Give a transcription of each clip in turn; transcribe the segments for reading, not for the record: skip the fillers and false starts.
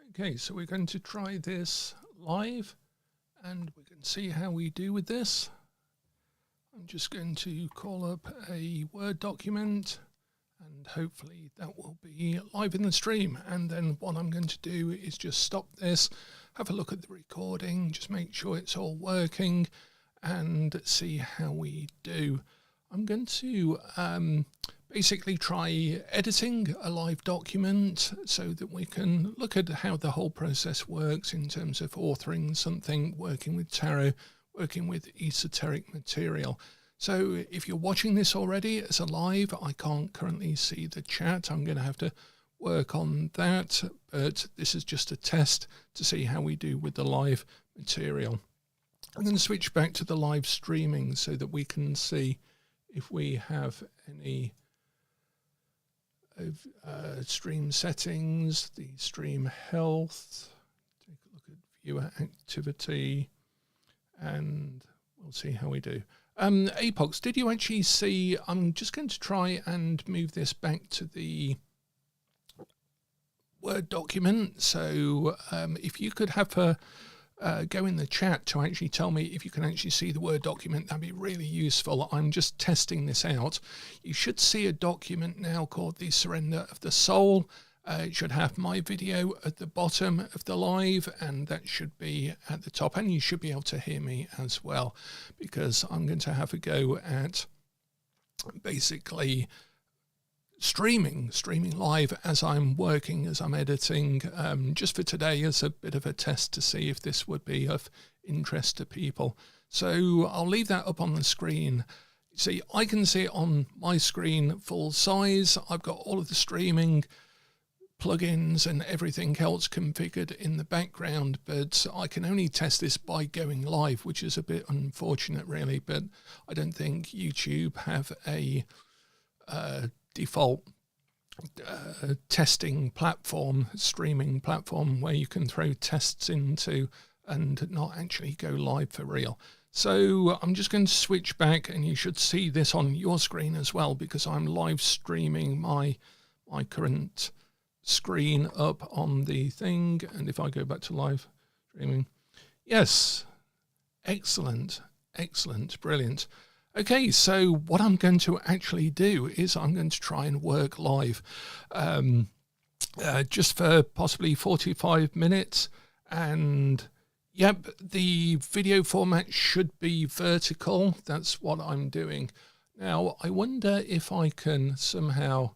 Okay, so we're going to try this live and we can see how we do with this. I'm just going to call up a Word document and hopefully that will be live in the stream. And then what I'm going to do is just stop this, have a look at the recording, just make sure it's all working and see how we do. I'm going to basically try editing a live document so that we can look at how the whole process works in terms of authoring something, working with tarot, working with esoteric material. So if you're watching this already as a live, I can't currently see the chat. I'm going to have to work on that, but this is just a test to see how we do with the live material. I'm going to switch back to the live streaming so that we can see if we have any stream settings, the stream health, take a look at viewer activity, and we'll see how we do. Apox, did you actually see, I'm just going to try and move this back to the Word document. So if you could have a go in the chat to actually tell me if you can actually see the Word document, that'd be really useful. I'm just testing this out. You should see a document now called The Surrender of the Soul. It should have my video at the bottom of the live, and that should be at the top, and you should be able to hear me as well, because I'm going to have a go at basically streaming live as I'm working, as I'm editing, just for today as a bit of a test to see if this would be of interest to people. So I'll leave that up on the screen. See, I can see it on my screen full size. I've got all of the streaming plugins and everything else configured in the background, but I can only test this by going live, which is a bit unfortunate really, but I don't think YouTube have a default testing platform, streaming platform where you can throw tests into and not actually go live for real. So I'm just going to switch back, and you should see this on your screen as well, because I'm live streaming my current screen up on the thing. And if I go back to live streaming, yes, excellent, brilliant. Okay, so what I'm going to actually do is I'm going to try and work live just for possibly 45 minutes. And yep, the video format should be vertical. That's what I'm doing. Now, I wonder if I can somehow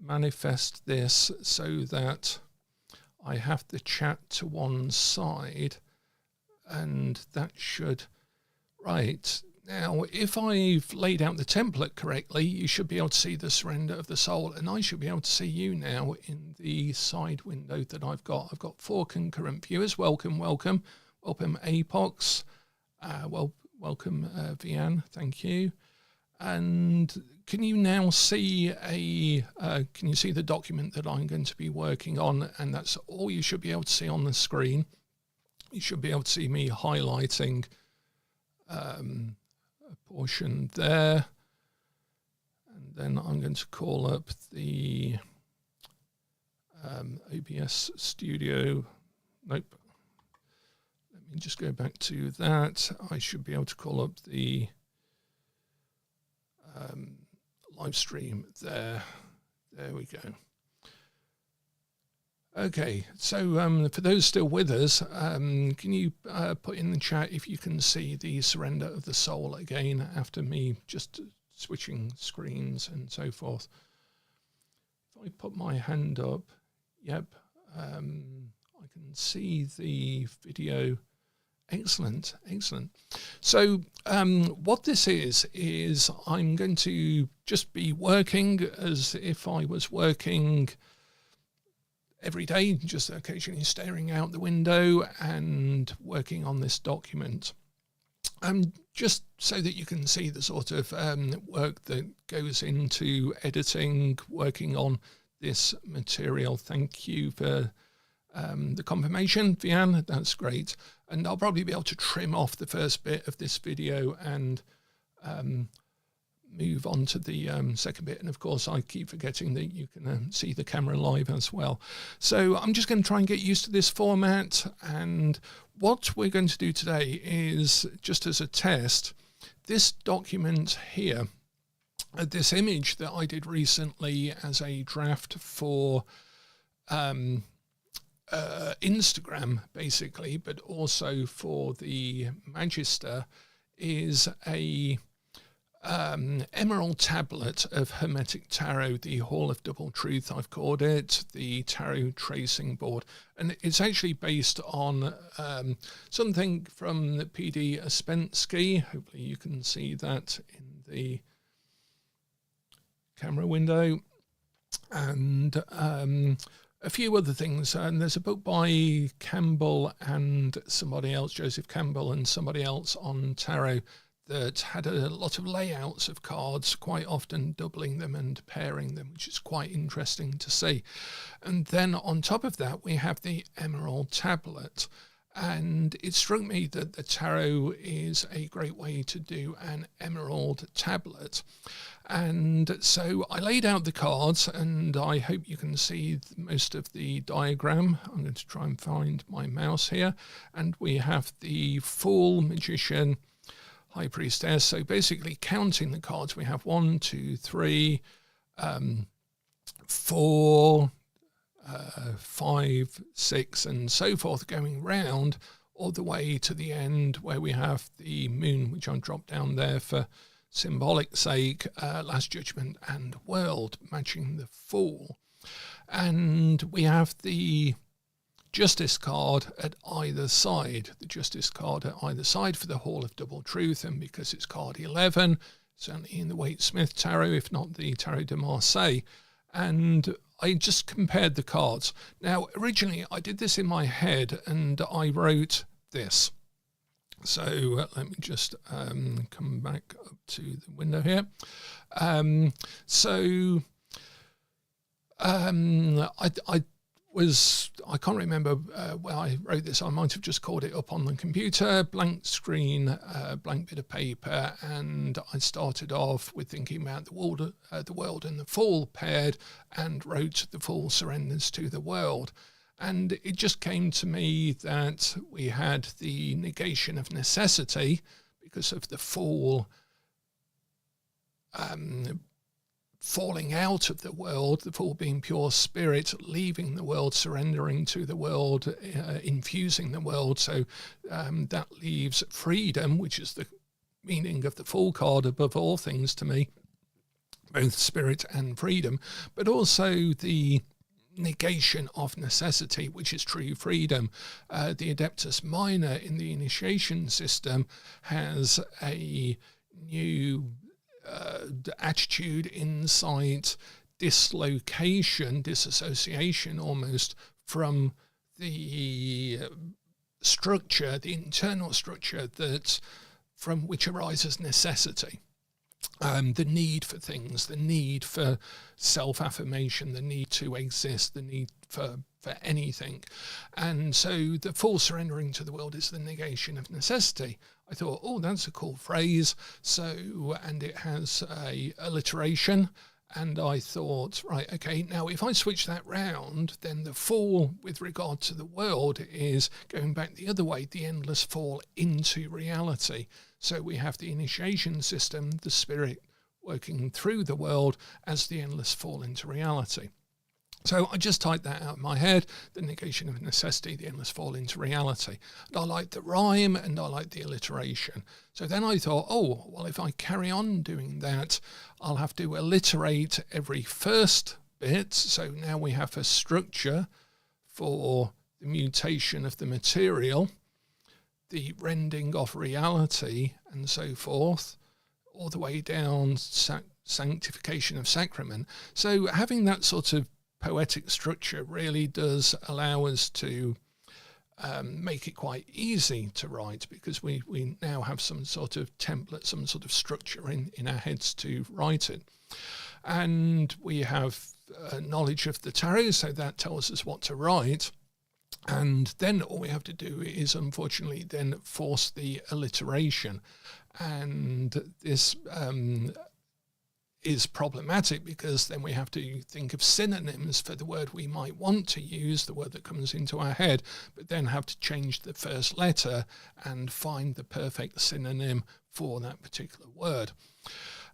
manifest this so that I have the chat to one side, and that should, right. Now, if I've laid out the template correctly, you should be able to see the Surrender of the Soul, and I should be able to see you now in the side window that I've got. I've got 4 concurrent viewers. Welcome Apox. Welcome Vian, thank you. And can you now see can you see the document that I'm going to be working on? And that's all you should be able to see on the screen. You should be able to see me highlighting a portion there. And then I'm going to call up the OBS Studio. Nope. Let me just go back to that. I should be able to call up the live stream there. There we go. Okay, so for those still with us, can you put in the chat if you can see the Surrender of the Soul again after me just switching screens and so forth? If I put my hand up, yep, I can see the video. Excellent. So what this is I'm going to just be working as if I was working every day, just occasionally staring out the window and working on this document. Just so that you can see the sort of work that goes into editing, working on this material. Thank you for the confirmation, Vian, that's great. And I'll probably be able to trim off the first bit of this video and move on to the second bit. And of course, I keep forgetting that you can see the camera live as well. So I'm just going to try and get used to this format. And what we're going to do today is, just as a test, this document here, this image that I did recently as a draft for Instagram, basically, but also for the Magister, is a emerald tablet of Hermetic Tarot, the Hall of Double Truth, I've called it, the tarot tracing board. And it's actually based on something from the P.D. Ouspensky. Hopefully you can see that in the camera window. And a few other things. And there's a book by Campbell and somebody else, Joseph Campbell and somebody else, on tarot, that had a lot of layouts of cards, quite often doubling them and pairing them, which is quite interesting to see. And then on top of that, we have the emerald tablet. And it struck me that the tarot is a great way to do an emerald tablet. And so I laid out the cards, and I hope you can see most of the diagram. I'm going to try and find my mouse here. And we have the Fool, Magician, High Priestess. So basically counting the cards, we have 1, 2, 3, 4, 5, 6, and so forth, going round all the way to the end where we have the Moon, which I dropped down there for symbolic sake, Last Judgment and World, matching the Fool. And we have the Justice card at either side, the Justice card at either side for the Hall of Double Truth, and because it's card 11, certainly in the Waite-Smith Tarot, if not the Tarot de Marseille. And I just compared the cards. Now, originally I did this in my head and I wrote this. So let me just come back up to the window here. I can't remember where I wrote this. I might have just called it up on the computer, blank screen, blank bit of paper, and I started off with thinking about the world and the Fool paired, and wrote the Fool surrenders to the world. And it just came to me that we had the negation of necessity because of the Fool falling out of the world, the Fool being pure spirit, leaving the world, surrendering to the world, infusing the world. So that leaves freedom, which is the meaning of the Fool card above all things to me, both spirit and freedom, but also the negation of necessity, which is true freedom. The Adeptus Minor in the initiation system has a new attitude, insight, dislocation, disassociation almost from the structure, the internal structure that from which arises necessity. The need for things, the need for self-affirmation, the need to exist, the need for anything. And so the full surrendering to the world is the negation of necessity. I thought, oh, that's a cool phrase. So, and it has a alliteration. And I thought, right, okay, now if I switch that round, then the fall with regard to the world is going back the other way, the endless fall into reality. So we have the initiation system, the spirit working through the world as the endless fall into reality. So I just typed that out of my head, the negation of necessity, the endless fall into reality. And I like the rhyme and I like the alliteration. So then I thought, oh, well, if I carry on doing that, I'll have to alliterate every first bit. So now we have a structure for the mutation of the material, the rending of reality, and so forth, all the way down sanctification of sacrament. So having that sort of poetic structure really does allow us to make it quite easy to write, because we now have some sort of template, some sort of structure in our heads to write it. And we have knowledge of the tarot, so that tells us what to write. And then all we have to do is, unfortunately, then force the alliteration. And this is problematic, because then we have to think of synonyms for the word we might want to use, the word that comes into our head, but then have to change the first letter and find the perfect synonym for that particular word.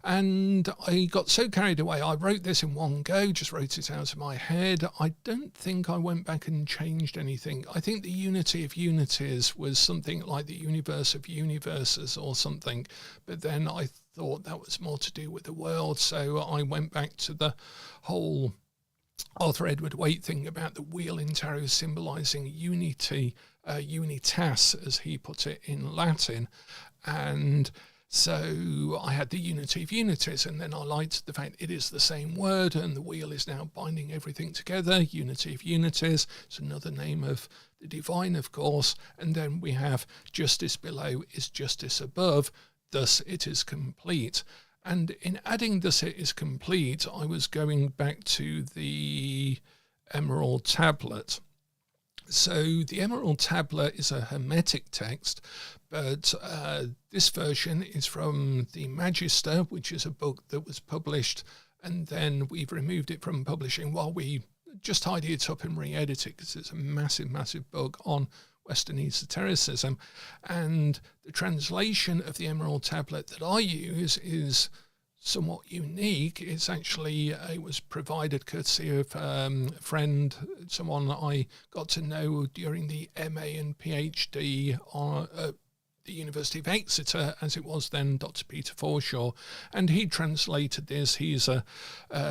And I got so carried away. I wrote this in one go, just wrote it out of my head. I don't think I went back and changed anything. I think the unity of unities was something like the universe of universes or something. But then I thought that was more to do with the world. So I went back to the whole Arthur Edward Waite thing about the wheel in tarot symbolising unity, unitas, as he put it in Latin. And so I had the unity of unities, and then I liked the fact it is the same word, and the wheel is now binding everything together. Unity of unities. It's another name of the divine, of course. And then we have justice below is justice above, thus it is complete. And in adding thus it is complete, I was going back to the Emerald Tablet. So the Emerald Tablet is a Hermetic text, but this version is from the Magister, which is a book that was published, and then we've removed it from publishing while we just tidy it up and re-edit it, because it's a massive, massive book on Western Esotericism. And the translation of the Emerald Tablet that I use is somewhat unique. It's actually, it was provided courtesy of a friend, someone I got to know during the MA and PhD at the University of Exeter, as it was then, Dr. Peter Forshaw, and he translated this. He's a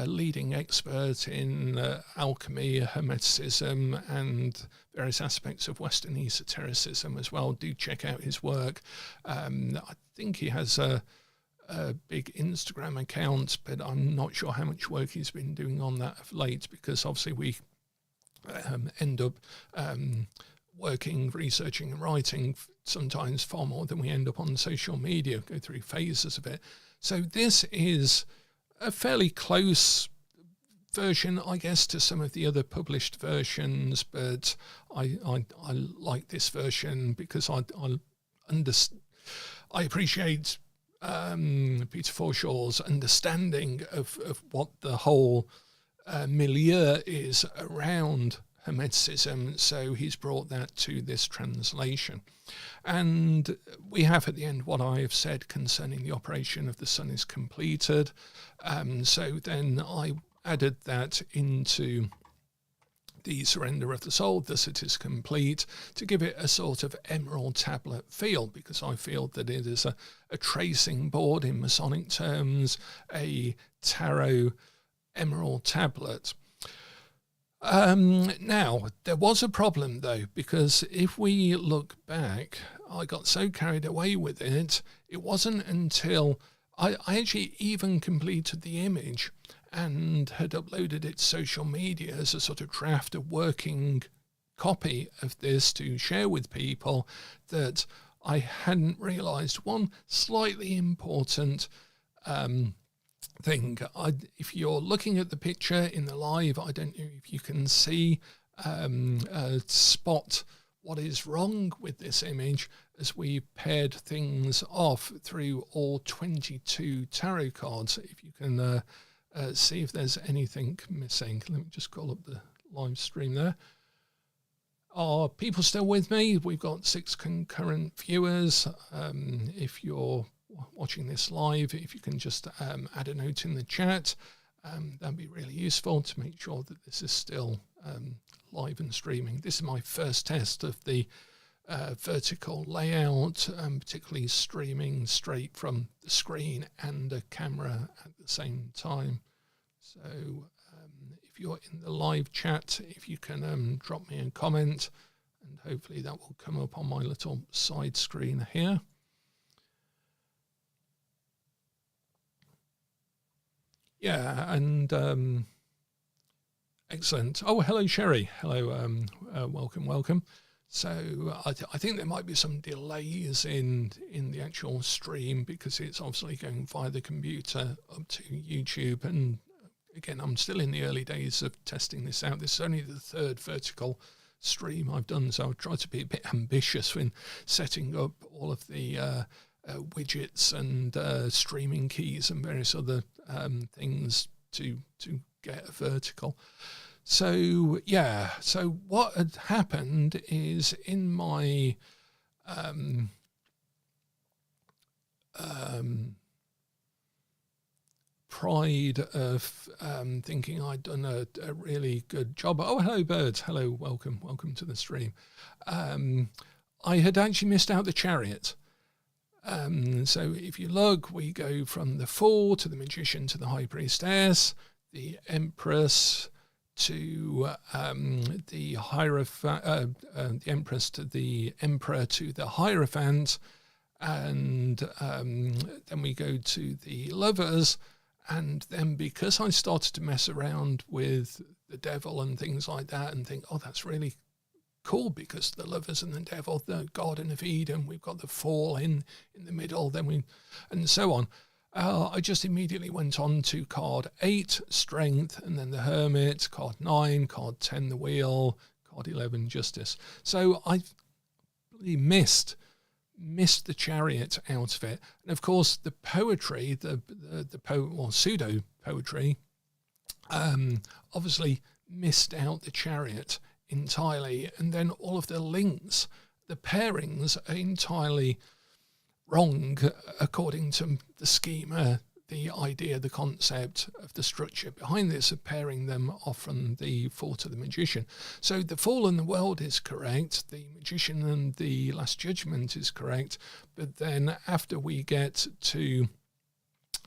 leading expert in alchemy, Hermeticism, and various aspects of Western Esotericism as well. Do check out his work. I think he has a big Instagram account, but I'm not sure how much work he's been doing on that of late, because obviously we end up working, researching and writing sometimes far more than we end up on social media, go through phases of it. So this is a fairly close version, I guess, to some of the other published versions, but I like this version because I appreciate Peter Forshaw's understanding of what the whole milieu is around Hermeticism, so he's brought that to this translation. And we have at the end what I have said concerning the operation of the sun is completed. So then I added that into the surrender of the soul, thus it is complete, to give it a sort of Emerald Tablet feel, because I feel that it is a tracing board in Masonic terms, a tarot Emerald Tablet. Now, there was a problem though, because if we look back, I got so carried away with it, it wasn't until I actually even completed the image and had uploaded it to social media as a sort of draft, a working copy of this to share with people, that I hadn't realised one slightly important thing. If you're looking at the picture in the live, I don't know if you can see, spot what is wrong with this image, as we paired things off through all 22 tarot cards. If you can see if there's anything missing. Let me just call up the live stream there. Are people still with me? We've got 6 concurrent viewers. If you're watching this live, if you can just add a note in the chat, that'd be really useful to make sure that this is still live and streaming. This is my first test of the vertical layout, particularly streaming straight from the screen and a camera at the same time. So if you're in the live chat, if you can drop me a comment, and hopefully that will come up on my little side screen here. Yeah, and excellent. Oh, hello, Sherry. Hello, welcome. So I think there might be some delays in the actual stream, because it's obviously going via the computer up to YouTube. And again, I'm still in the early days of testing this out. This is only the 3rd vertical stream I've done, so I've tried to be a bit ambitious when setting up all of the widgets and streaming keys and various other things to get a vertical. So yeah, so what had happened is in my pride of thinking I'd done a really good job. Oh, hello birds. Hello, welcome to the stream. I had actually missed out the chariot. So if you look, we go from the Fool to the Magician to the High Priestess, the Empress to the Hierophant, the Empress to the Emperor to the Hierophant, and then we go to the Lovers, and then because I started to mess around with the devil and things like that and think, oh, that's really cool because the Lovers and the devil, the Garden of Eden, we've got the Fall in the middle, then and so on. I just immediately went on to card 8, Strength, and then the Hermit, card 9, card 10, the Wheel, card 11, Justice. So I missed the Chariot out of it. And of course, the poetry, the pseudo poetry, obviously missed out the Chariot entirely. And then all of the links, the pairings are entirely wrong according to the schema, the idea, the concept of the structure behind this of pairing them off from the Fool to the Magician. So the Fool and the World is correct, the Magician and the Last Judgment is correct, but then after we get to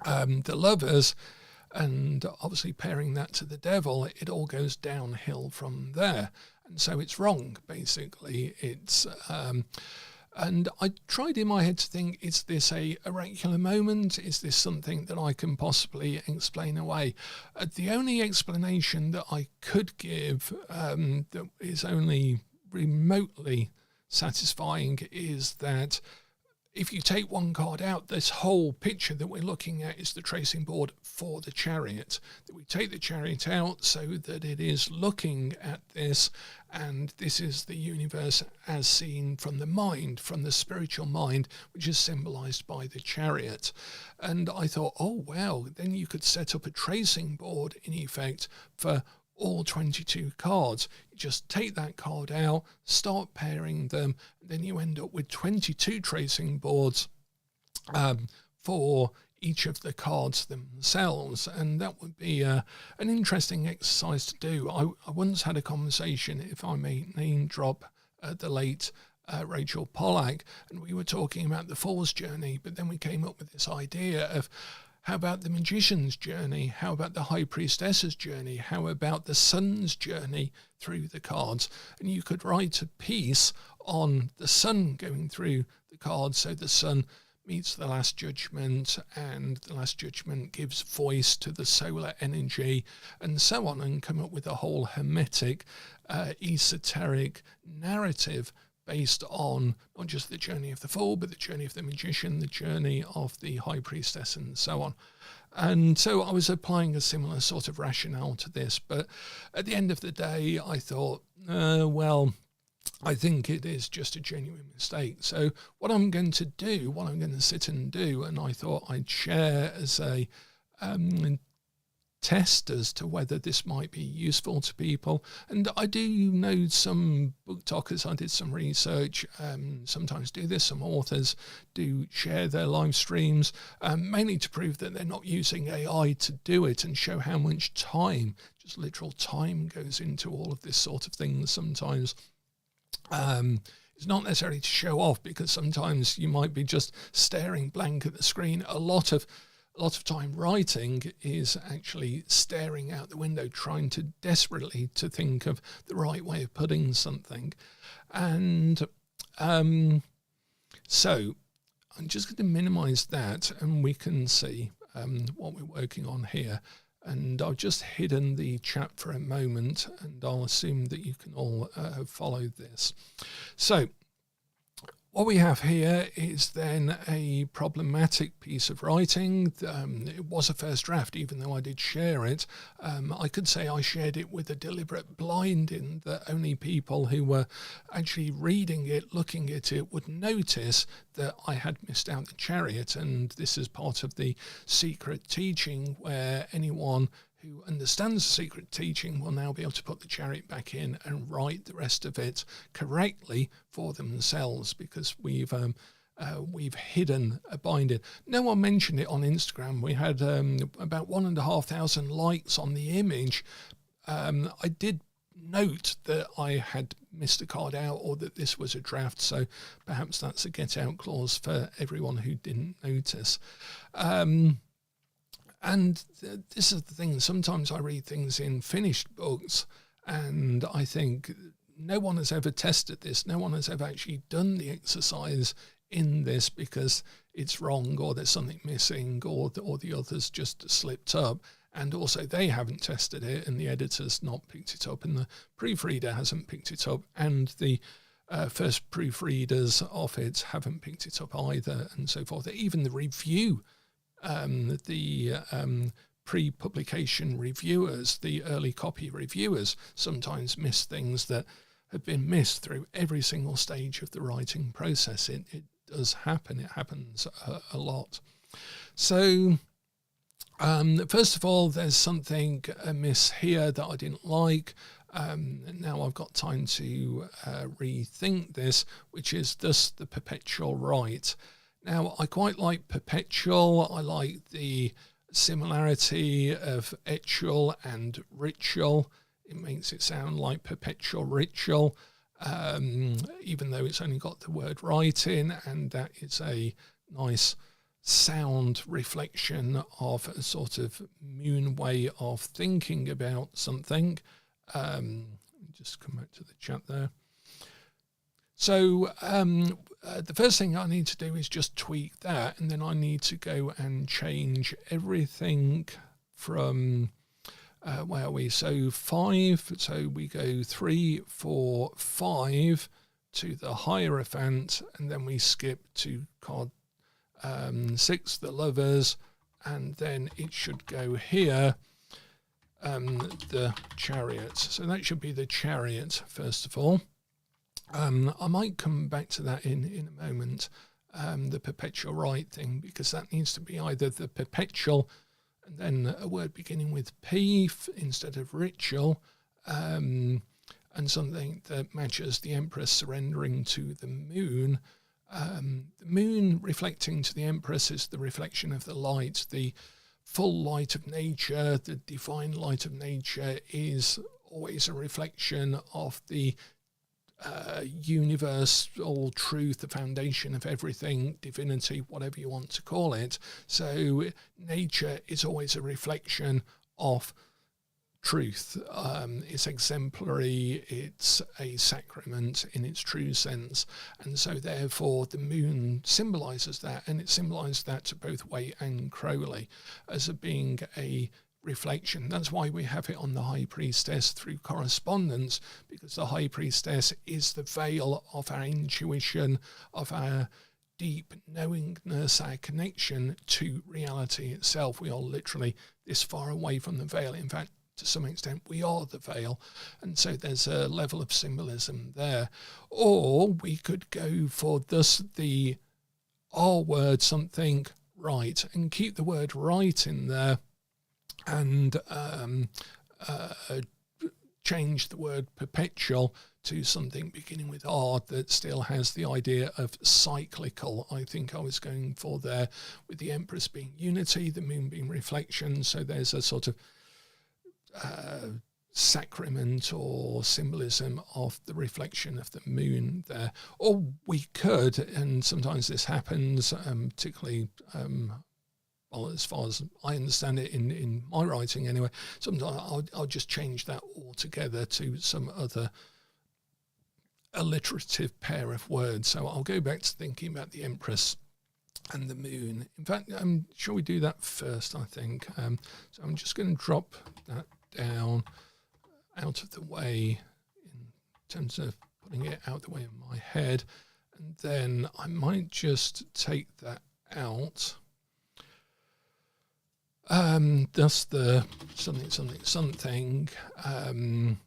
the Lovers and obviously pairing that to the Devil, it all goes downhill from there. And so it's wrong, basically. It's and I tried in my head to think, is this a oracular moment? Is this something that I can possibly explain away? The only explanation that I could give that is only remotely satisfying is that if you take one card out, this whole picture that we're looking at is the tracing board for the Chariot. That we take the Chariot out so that it is looking at this, and this is the universe as seen from the mind, from the spiritual mind, which is symbolized by the Chariot. And I thought, oh, wow, then you could set up a tracing board, in effect, for all 22 cards. You just take that card out, start pairing them, and then you end up with 22 tracing boards for each of the cards themselves, and that would be an interesting exercise to do. I once had a conversation, if I may name drop the late Rachel Pollack, and we were talking about the Fool's journey, but then we came up with this idea of, how about the Magician's journey? How about the High Priestess's journey? How about the Sun's journey through the cards? And you could write a piece on the Sun going through the cards. So the Sun meets the Last Judgment, and the Last Judgment gives voice to the solar energy, and so on, and come up with a whole hermetic, esoteric narrative based on not just the journey of the Fool, but the journey of the Magician, the journey of the High Priestess, and so on. And so I was applying a similar sort of rationale to this, but at the end of the day, I thought, well, I think it is just a genuine mistake. So what I'm going to do, what I'm going to sit and do, and I thought I'd share as a test as to whether this might be useful to people. And I do know some book talkers, I did some research, sometimes do this, some authors do share their live streams, mainly to prove that they're not using AI to do it and show how much time, just literal time, goes into all of this sort of thing sometimes. It's not necessarily to show off, because sometimes you might be just staring blank at the screen. A lot of time writing is actually staring out the window, trying to desperately to think of the right way of putting something. And so I'm just going to minimize that, and we can see what we're working on here. And I've just hidden the chat for a moment, and I'll assume that you can all follow this. So What we have here is then a problematic piece of writing. It was a first draft, even though I did share it. I could say I shared it with a deliberate blinding that only people who were actually reading it, looking at it, would notice that I had missed out the chariot. And this is part of the secret teaching, where anyone who understands the secret teaching will now be able to put the chariot back in and write the rest of it correctly for themselves, because we've hidden a binding. No one mentioned it on Instagram. We had about 1,500 likes on the image. I did note that I had missed a card out, or that this was a draft, so perhaps that's a get out clause for everyone who didn't notice. And this is the thing, sometimes I read things in finished books and I think no one has ever tested this, no one has ever actually done the exercise in this because it's wrong, or there's something missing, or the author's just slipped up, and also they haven't tested it and the editor's not picked it up and the proofreader hasn't picked it up and the first proofreaders of it haven't picked it up either, and so forth. Even the review, pre-publication reviewers, the early copy reviewers, sometimes miss things that have been missed through every single stage of the writing process. It does happen. It happens a lot. So first of all, there's something amiss here that I didn't like. Now I've got time to rethink this, which is thus the perpetual right. Now, I quite like perpetual. I like the similarity of etual and ritual. It makes it sound like perpetual ritual, even though it's only got the word right in, and that is a nice sound reflection of a sort of moon way of thinking about something. Just come back to the chat there. So the first thing I need to do is just tweak that, and then I need to go and change everything from, where are we? So 5, so we go 3, 4, 5 to the Hierophant, and then we skip to card 6, the Lovers, and then it should go here, the Chariot. So that should be the Chariot, first of all. I might come back to that in a moment, the perpetual right thing, because that needs to be either the perpetual and then a word beginning with P instead of ritual, and something that matches the Empress surrendering to the moon. The moon reflecting to the Empress is the reflection of the light, the full light of nature. The divine light of nature is always a reflection of the universal truth, the foundation of everything, divinity, whatever you want to call it. So nature is always a reflection of truth. It's exemplary, it's a sacrament in its true sense, and so therefore the moon symbolises that, and it symbolises that to both Waite and Crowley as being a reflection. That's why we have it on the High Priestess through correspondence, because the High Priestess is the veil of our intuition, of our deep knowingness, our connection to reality itself. We are literally this far away from the veil. In fact, to some extent, we are the veil. And so there's a level of symbolism there. Or we could go for thus the R word, something right, and keep the word right in there, and change the word perpetual to something beginning with R that still has the idea of cyclical. I think I was going for there, with the Empress being unity, the moon being reflection. So there's a sort of sacrament or symbolism of the reflection of the moon there. Or we could, and sometimes this happens, particularly well, as far as I understand it in my writing anyway, sometimes I'll just change that altogether to some other alliterative pair of words. So I'll go back to thinking about the Empress and the moon. In fact, shall we do that first, I think? So I'm just going to drop that down out of the way in terms of putting it out the way of my head. and then I might just take that out. Thus the something, and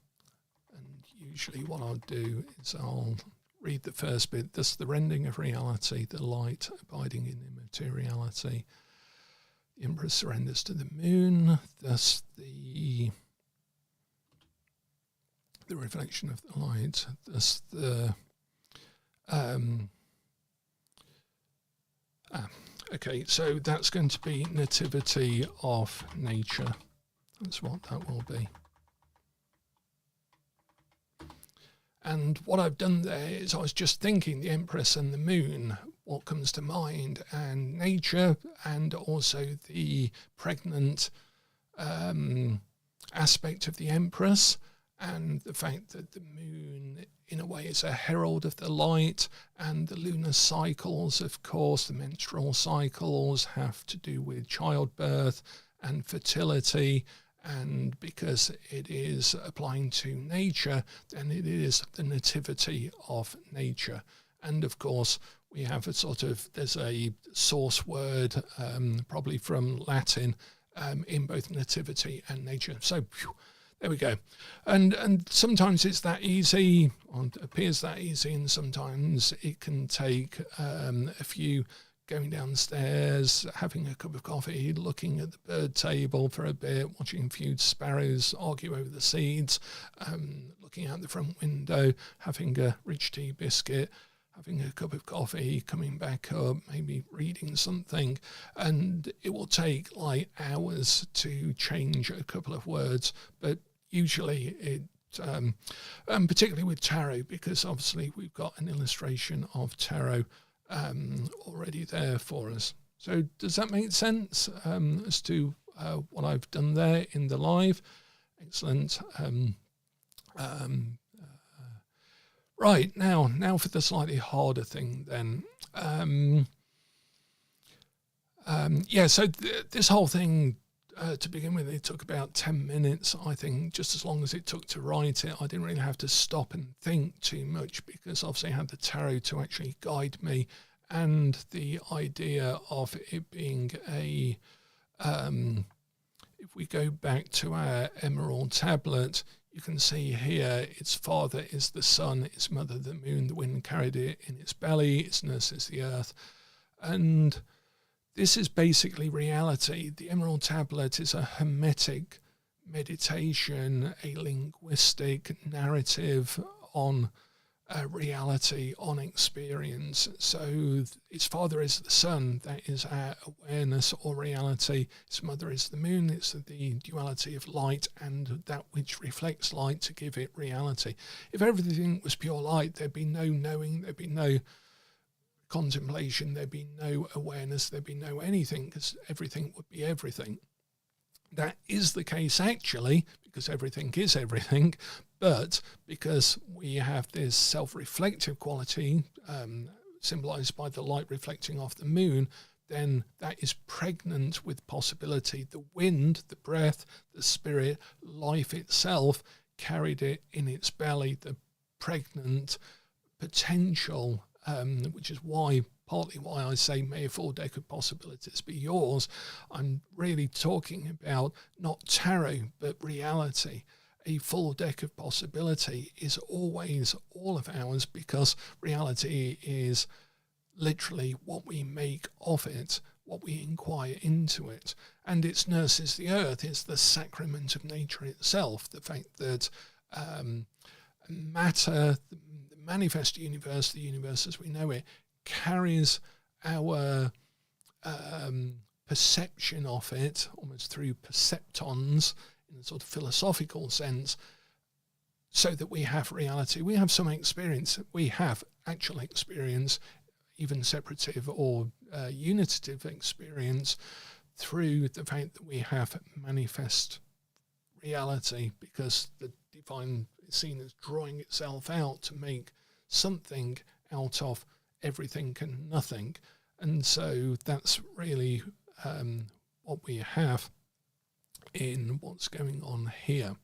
usually what I'll do is I'll read the first bit. Thus the rending of reality, the light abiding in immateriality. The Empress surrenders to the moon. Thus the reflection of the light. Thus the okay, so that's going to be nativity of nature. That's what that will be. And what I've done there is I was just thinking the Empress and the moon, what comes to mind, and nature, and also the pregnant aspect of the Empress, and the fact that the moon in a way is a herald of the light, and the lunar cycles, of course, the menstrual cycles have to do with childbirth and fertility. And because it is applying to nature, then it is the nativity of nature. And of course, we have a there's a source word, probably from Latin, in both nativity and nature. So, there we go. And sometimes it's that easy, or it appears that easy, and sometimes it can take a few going downstairs, having a cup of coffee, looking at the bird table for a bit, watching a few sparrows argue over the seeds, looking out the front window, having a rich tea biscuit, having a cup of coffee, coming back up, maybe reading something, and it will take like hours to change a couple of words, but usually it particularly with tarot, because obviously we've got an illustration of tarot already there for us. So does that make sense as to what I've done there in the live? Excellent. Right, now for the slightly harder thing then. So this whole thing, to begin with, it took about 10 minutes, I think, just as long as it took to write it. I didn't really have to stop and think too much, because obviously I had the tarot to actually guide me, and the idea of it being a, if we go back to our emerald tablet, you can see here its father is the sun, its mother the moon, the wind carried it in its belly, its nurse is the earth. And this is basically reality. The Emerald Tablet is a hermetic meditation, a linguistic narrative on reality, on experience. So its father is the sun, that is our awareness or reality. Its mother is the moon, it's the duality of light and that which reflects light to give it reality. If everything was pure light, there'd be no knowing, there'd be no contemplation, there'd be no awareness, there'd be no anything, because everything would be everything. That is the case actually, because everything is everything, but because we have this self-reflective quality symbolized by the light reflecting off the moon, then that is pregnant with possibility. The wind, the breath, the spirit, life itself carried it in its belly, the pregnant potential, which is partly why I say may a full deck of possibilities be yours. I'm really talking about not tarot, but reality. A full deck of possibility is always all of ours, because reality is literally what we make of it, what we inquire into it. And its nurse is the earth, it's the sacrament of nature itself, the fact that matter, the manifest universe, the universe as we know it, carries our perception of it almost through perceptons in a sort of philosophical sense, so that we have reality. We have some experience, we have actual experience, even separative or unitative experience, through the fact that we have manifest reality, because the divine is seen as drawing itself out to make something out of everything and nothing. And so that's really what we have in what's going on here.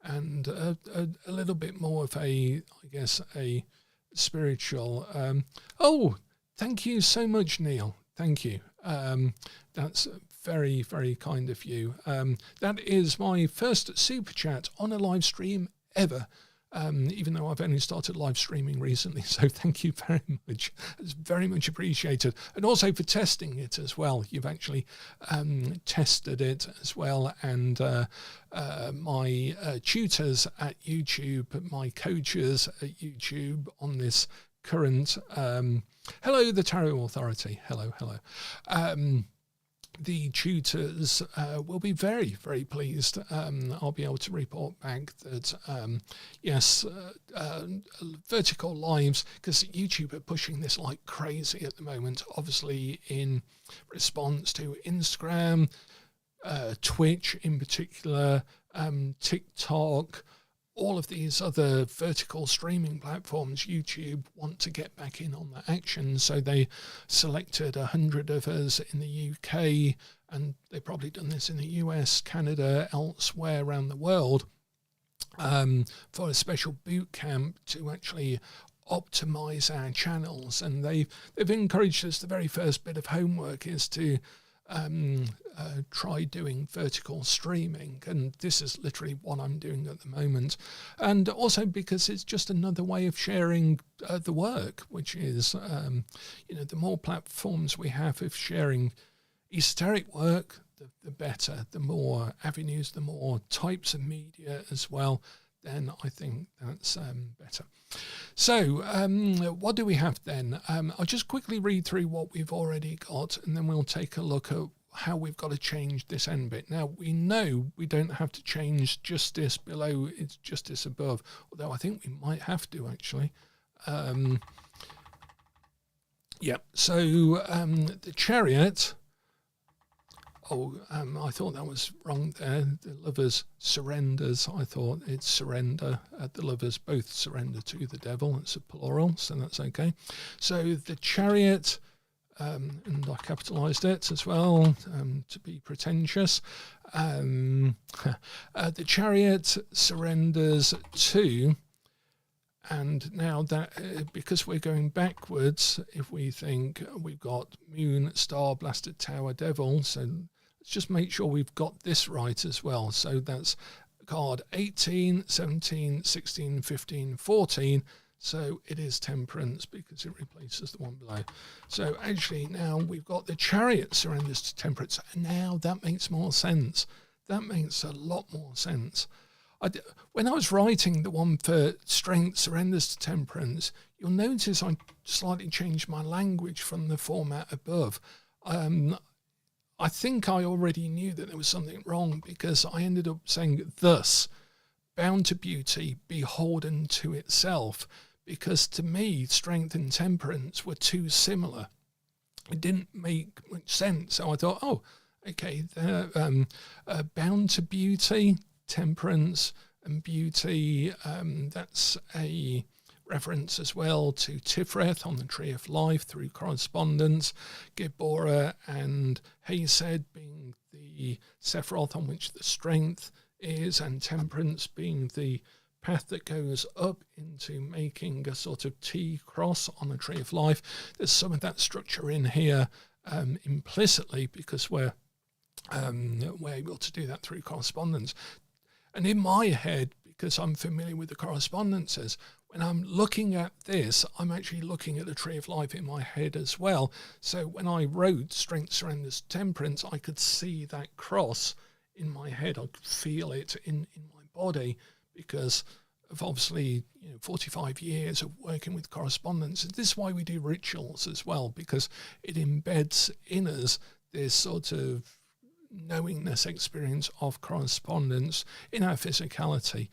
And a little bit more of a, I guess, a spiritual. Oh, thank you so much, Neil. Thank you. That's very, very kind of you. That is my first super chat on a live stream ever. Even though I've only started live streaming recently. So thank you very much. It's very much appreciated. And also for testing it as well. You've actually tested it as well. And my tutors at YouTube, my coaches at YouTube on this current... hello, the Tarot Authority. Hello. The tutors will be very, very pleased. I'll be able to report back that, yes, vertical lives, because YouTube are pushing this like crazy at the moment, obviously in response to Instagram, Twitch in particular, TikTok, all of these other vertical streaming platforms. YouTube want to get back in on that action, so they selected 100 of us in the UK, and they've probably done this in the US, Canada, elsewhere around the world, for a special boot camp to actually optimize our channels. And they've encouraged us, the very first bit of homework is to try doing vertical streaming, and this is literally what I'm doing at the moment. And also because it's just another way of sharing the work, which is the more platforms we have of sharing esoteric work, the better. The more avenues, the more types of media as well, then I think that's better. So what do we have then? I'll just quickly read through what we've already got, and then we'll take a look at how we've got to change this end bit. Now, we know we don't have to change justice below, it's justice above, although I think we might have to actually. So the Chariot... I thought that was wrong there. The Lovers surrenders. I thought it's surrender. The Lovers both surrender to the devil. It's a plural, so that's okay. So the Chariot, and I capitalised it as well to be pretentious. The Chariot surrenders to, and now that because we're going backwards, if we think we've got Moon, Star, Blasted Tower, Devil, so let's just make sure we've got this right as well. So that's card 18, 17, 16, 15, 14. So it is Temperance because it replaces the one below. So actually now we've got the Chariot surrenders to Temperance. And now that makes more sense. That makes a lot more sense. When I was writing the one for Strength surrenders to Temperance, you'll notice I slightly changed my language from the format above. I think I already knew that there was something wrong because I ended up saying thus, bound to beauty, beholden to itself, because to me, Strength and Temperance were too similar. It didn't make much sense. So I thought, oh, okay, they're bound to beauty, Temperance and beauty. That's a reference as well to Tifreth on the Tree of Life through correspondence, Gibora and Hazed being the Sephiroth on which the strength is, and Temperance being the path that goes up into making a sort of T cross on the Tree of Life. There's some of that structure in here implicitly because we're able to do that through correspondence. And in my head, because I'm familiar with the correspondences, when I'm looking at this, I'm actually looking at the Tree of Life in my head as well. So when I wrote Strength surrenders Temperance, I could see that cross in my head. I could feel it in my body because of obviously 45 years of working with correspondence. This is why we do rituals as well, because it embeds in us this sort of knowingness experience of correspondence in our physicality.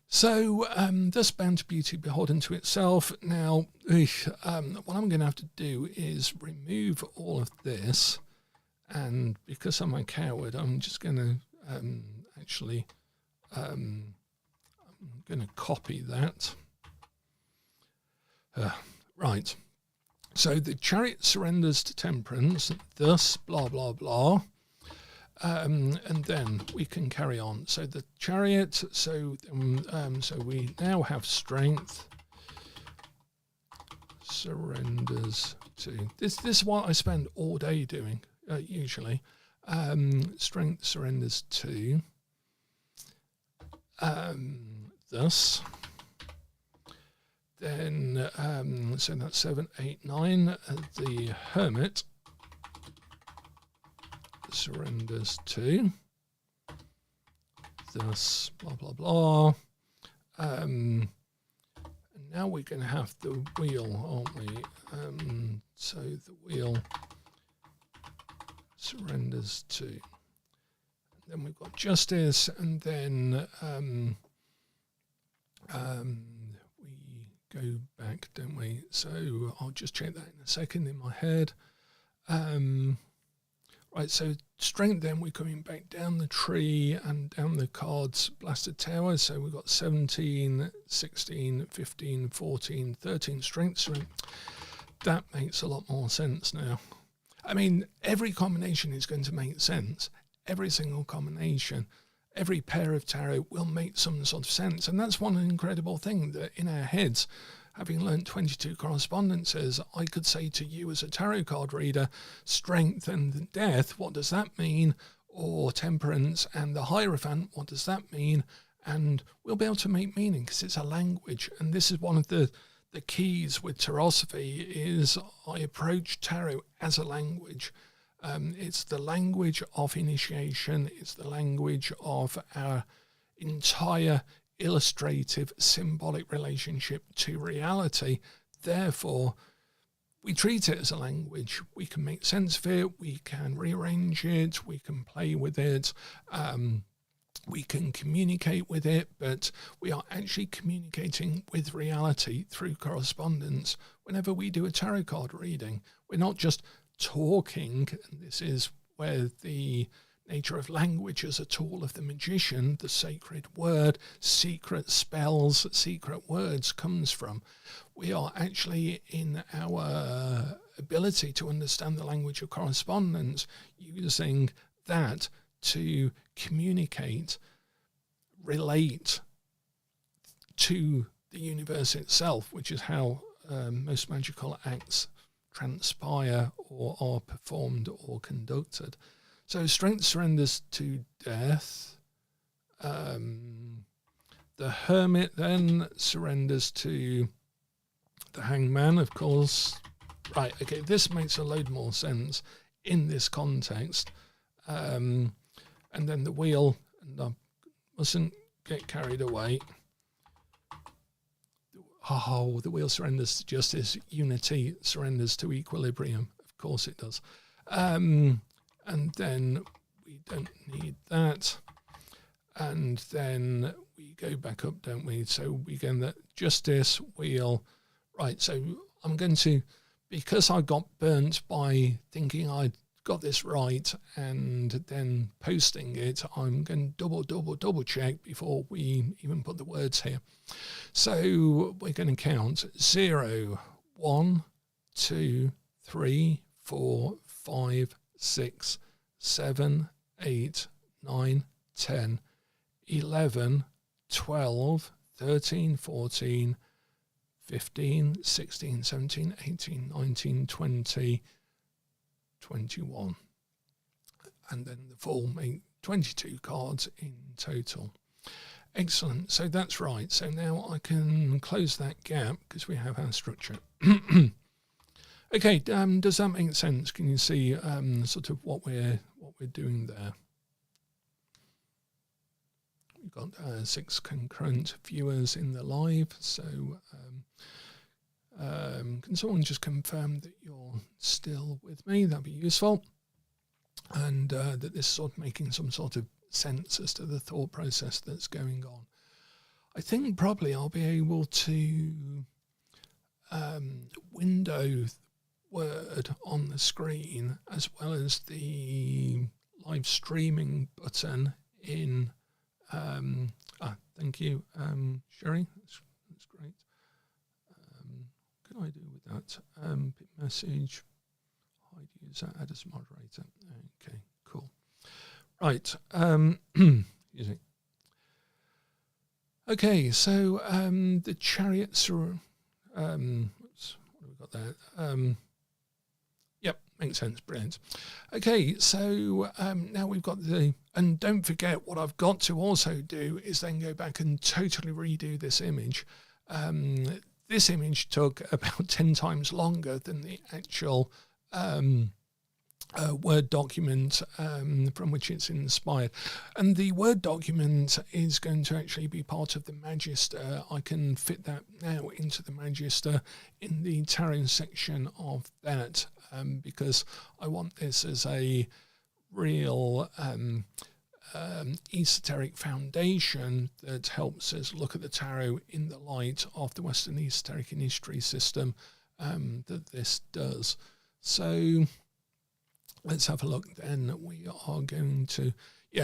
So thus bound to beauty, beholden to itself. Now what I'm going to have to do is remove all of this, and because I'm a coward, I'm just going to actually I'm going to copy that. Right, so the Chariot surrenders to Temperance, thus blah blah blah. And then we can carry on. So the Chariot, so we now have Strength surrenders to. This is what I spend all day doing, usually. Strength surrenders to. Thus. Then, so that's 7, 8, 9. The hermit surrenders to. Thus, blah, blah, blah. And now we're going to have the wheel, aren't we? So the wheel surrenders to. And then we've got justice, and then we go back, don't we? So I'll just check that in a second in my head. Right, so strength, then we're coming back down the tree and down the cards blasted tower. So we've got 17, 16, 15, 14, 13 strength. So that makes a lot more sense now. I mean, every combination is going to make sense. Every single combination, every pair of tarot will make some sort of sense. And that's one incredible thing, that in our heads, having learnt 22 correspondences, I could say to you as a tarot card reader, strength and death, what does that mean? Or temperance and the Hierophant, what does that mean? And we'll be able to make meaning because it's a language. And this is one of the keys with Tarosophy, is I approach tarot as a language. It's the language of initiation. It's the language of our entire illustrative, symbolic relationship to reality. Therefore, we treat it as a language. We can make sense of it. We can rearrange it. We can play with it. We can communicate with it, but we are actually communicating with reality through correspondence. Whenever we do a tarot card reading, we're not just talking, and this is where the nature of language as a tool of the magician, the sacred word, secret spells, secret words comes from. We are actually, in our ability to understand the language of correspondence, using that to communicate, relate to the universe itself, which is how most magical acts transpire or are performed or conducted. So strength surrenders to death. The hermit then surrenders to the hangman, of course. Right, okay, this makes a load more sense in this context. And then the wheel, and I mustn't get carried away. Oh, the wheel surrenders to justice. Unity surrenders to equilibrium. Of course it does. And then we don't need that. And then we go back up, don't we? So we get that justice, wheel. Right, so I'm going to, because I got burnt by thinking I'd got this right and then posting it, I'm going to double check before we even put the words here. So we're going to count 0, 1, 2, 3, 4, 5, 6, 7, 8, 9, 10, 11, 12, 13, 14, 15, 16, 17, 18, 19, 20, 21. And then the full make 22 cards in total. Excellent. So that's right. So now I can close that gap because we have our structure. Okay, does that make sense? Can you see sort of what we're doing there? We've got 6 concurrent viewers in the live, so can someone just confirm that you're still with me? That'd be useful, and that this is sort of making some sort of sense as to the thought process that's going on. I think probably I'll be able to window word on the screen as well as the live streaming button in thank you, Sherry, that's great. What can I do with that? Bit message, hide user, add as moderator. Okay, cool. Right, excuse me. Okay, so the chariots are, what have we got that. Yep, makes sense. Brilliant. Okay, so now we've got and don't forget what I've got to also do is then go back and totally redo this image. This image took about 10 times longer than the actual Word document from which it's inspired. And the Word document is going to actually be part of the Magister. I can fit that now into the Magister in the tarot section of that, because I want this as a real esoteric foundation that helps us look at the tarot in the light of the Western Esoteric history system that this does. So let's have a look then. We are going to,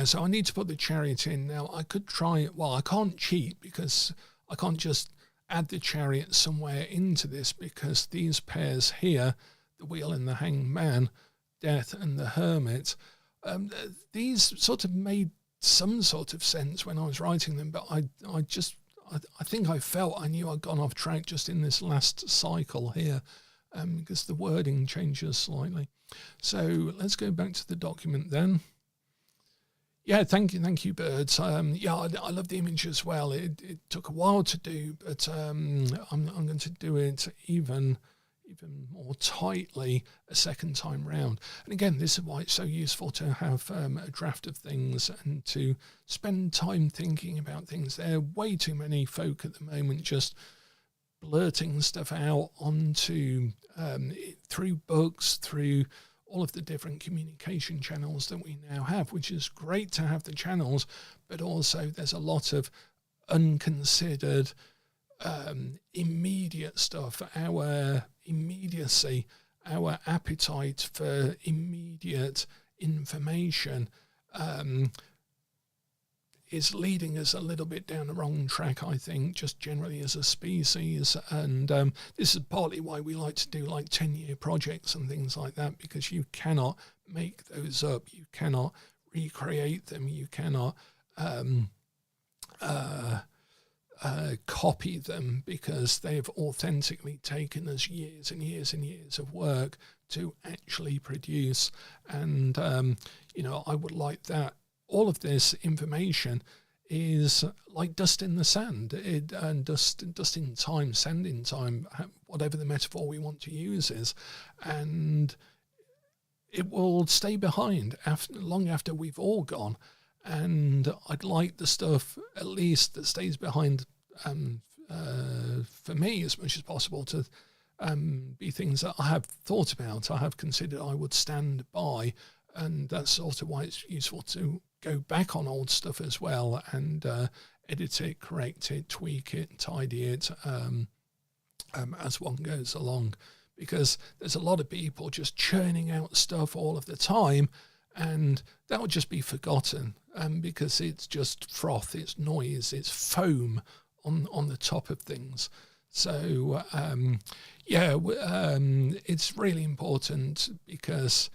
so I need to put the Chariot in. Now I could try it, well, I can't cheat because I can't just add the Chariot somewhere into this, because these pairs here, the Wheel and the Hanged Man, Death and the Hermit, these sort of made some sort of sense when I was writing them, but I think I felt I knew I'd gone off track just in this last cycle here, because the wording changes slightly. So let's go back to the document then. Yeah, thank you, Birds. I love the image as well. It took a while to do, but I'm going to do it even more tightly a second time round. And again, this is why it's so useful to have a draft of things and to spend time thinking about things. There are way too many folk at the moment just blurting stuff out onto through books, through all of the different communication channels that we now have, which is great to have the channels, but also there's a lot of unconsidered immediate stuff. Our immediacy, our appetite for immediate information is leading us a little bit down the wrong track, I think, just generally as a species. And this is partly why we like to do like 10-year projects and things like that, because you cannot make those up. You cannot recreate them. You cannot copy them, because they've authentically taken us years and years and years of work to actually produce. And, I would like that. All of this information is like dust in the sand, dust in time, sand in time, whatever the metaphor we want to use is. And it will stay behind long after we've all gone. And I'd like the stuff, at least, that stays behind for me as much as possible to be things that I have thought about, I have considered I would stand by. And that's sort of why it's useful to go back on old stuff as well and edit it, correct it, tweak it, tidy it as one goes along. Because there's a lot of people just churning out stuff all of the time, and that would just be forgotten because it's just froth, it's noise, it's foam on the top of things. So, it's really important, because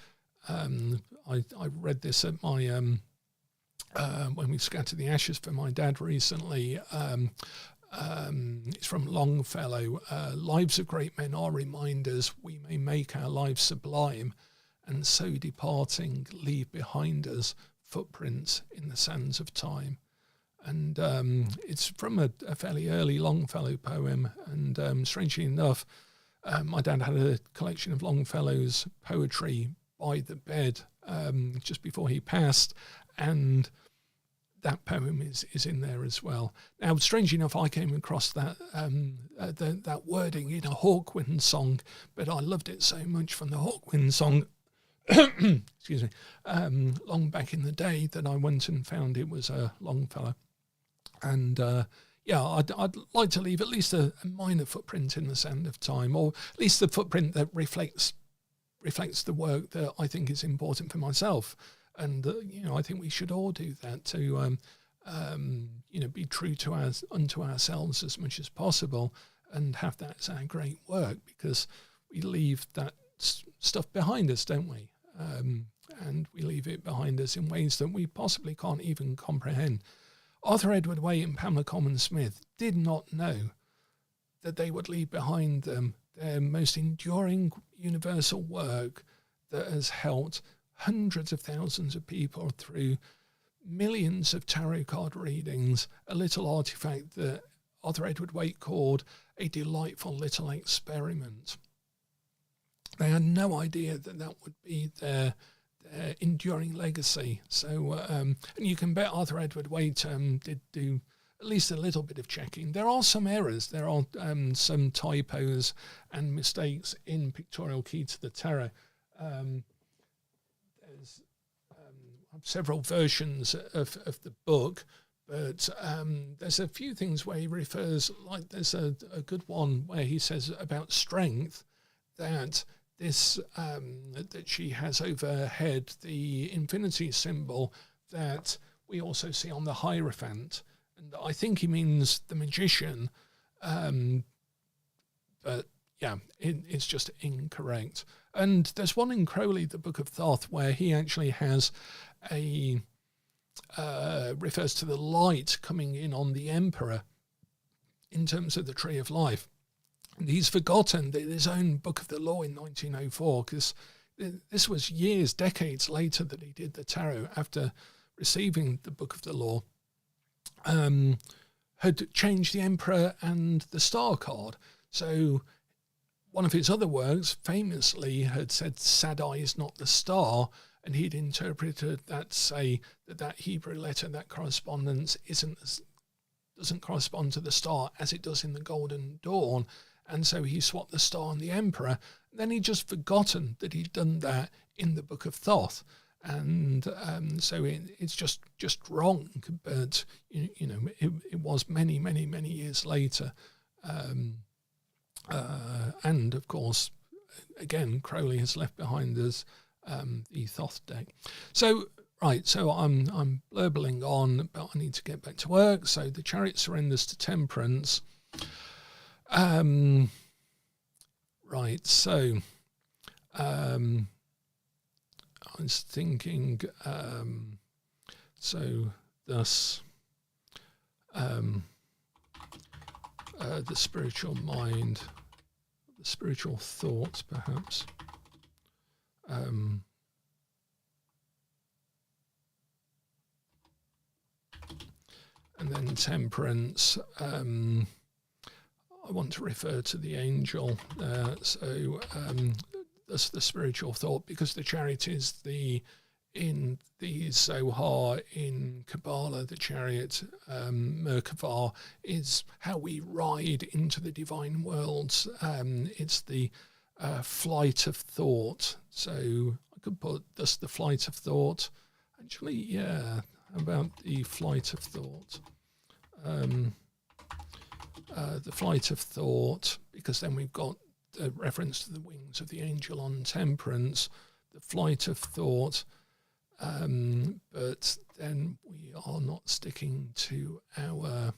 I read this at my when we scattered the ashes for my dad recently. It's from Longfellow. Lives of great men are reminders. We may make our lives sublime, and so departing leave behind us footprints in the sands of time. And it's from a fairly early Longfellow poem. And strangely enough, my dad had a collection of Longfellow's poetry by the bed just before he passed, and that poem is in there as well. Now, strangely enough, I came across that that wording in a Hawkwind song, but I loved it so much from the Hawkwind song, excuse me, long back in the day, that I went and found it was a Longfellow. And I'd like to leave at least a minor footprint in the sand of time, or at least the footprint that reflects the work that I think is important for myself. And I think we should all do that to be true to unto ourselves as much as possible, and have that as our great work, because we leave that stuff behind us, don't we? And we leave it behind us in ways that we possibly can't even comprehend. Arthur Edward Waite and Pamela Coleman Smith did not know that they would leave behind them their most enduring universal work that has helped hundreds of thousands of people through millions of tarot card readings, a little artifact that Arthur Edward Waite called a delightful little experiment. They had no idea that that would be their enduring legacy. So, and you can bet Arthur Edward Waite did do at least a little bit of checking. There are some errors. There are some typos and mistakes in Pictorial Key to the Tarot. There's several versions of the book, but there's a few things where he refers, like there's a good one where he says about strength, that this that she has overhead the infinity symbol that we also see on the Hierophant, and I think he means the magician, but yeah, it's just incorrect. And there's one in Crowley, the Book of Thoth, where he actually has a refers to the light coming in on the Emperor in terms of the Tree of Life. And he's forgotten that his own Book of the Law in 1904, because this was years, decades later that he did the tarot after receiving the Book of the Law, had changed the Emperor and the Star card. So one of his other works famously had said Sadai is not the star, and he'd interpreted that to say that Hebrew letter, that correspondence doesn't correspond to the star as it does in the Golden Dawn. And so he swapped the star and the Emperor. Then he'd just forgotten that he'd done that in the Book of Thoth. And so it's just wrong. But, you know, it was many, many, many years later. And, of course, again, Crowley has left behind us the Thoth deck. So, right, so I'm blurbling on, but I need to get back to work. So the Chariot surrenders to Temperance. Right, so I was thinking, so thus the spiritual mind, the spiritual thought, perhaps. And then Temperance. I want to refer to the angel. So that's the spiritual thought, because the Chariot is in the Zohar, in Kabbalah, the Chariot, Merkavah, is how we ride into the divine worlds. It's the flight of thought. So I could put thus the flight of thought. Actually, yeah, about the flight of thought. The flight of thought, because then we've got the reference to the wings of the angel on Temperance, the flight of thought, but then we are not sticking to our